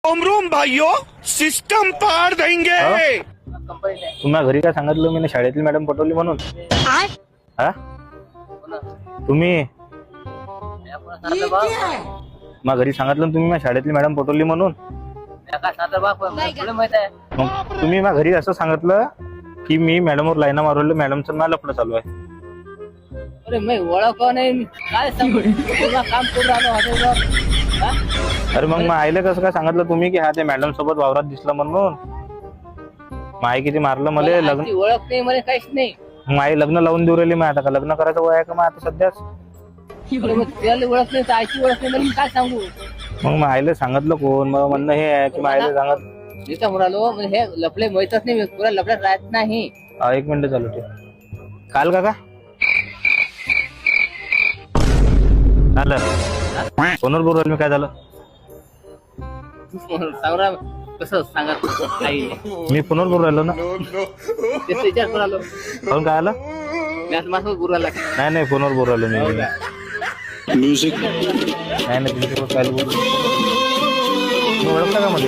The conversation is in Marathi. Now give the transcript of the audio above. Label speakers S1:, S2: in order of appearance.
S1: रोम भाइयों सिस्टम पार देंगे।
S2: तुम्हाला घरी काय सांगितलं मी शाळेतली मॅडम पटवली म्हणून? हा तुम्ही मग घरी सांगितलं तुम्ही माझ्या शाळेतली मॅडम पटवली म्हणून? मग तुम्ही माझ्या घरी असं सांगितलं की मी मॅडमवर लाईना मारवलं, मॅडमचं मला लफडं चालू आहे.
S3: अरे मी ओळख नाही काय सांगू तुला काम करून राहिलो हॉटेलवर.
S2: अरे मग आईला कसं काय सांगितलं तुम्ही की हा ते मॅडम सोबत वावरात दिसला म्हणून? आई किती मारलं मला लग्न
S3: ओळख नाही मला काहीच नाही.
S2: मग आई लग्न लावून देऊ राहिली. मग आता का लग्न करायचं वय आहे का मग आता सध्याच?
S3: त्याला ओळख नाही तर आईची ओळख नाही मी काय सांगू.
S2: मग आईला सांगितलं कोण? मग म्हणणं हे आहे की आईला सांगत
S3: मी काय म्हणालो म्हणजे हे लपले माहितच नाही पुरा लपड्यात राहत नाही.
S2: 1 मिनिट चालू ठेव. काल काका झालं फोनवर बोलू मी काय झालं?
S3: सावरा कसं सांगत आई
S2: मी फोनवर बोलू राहिलो ना.
S3: त्याचा विचार करालो
S2: फोन काय आलं?
S3: मॅथ मास्टर गुरुला
S2: नाही फोनवर बोलू राहिलो मी.
S1: म्युझिक
S2: नाही तुमच्यासोबत काय बोलू? ओळखता का मला?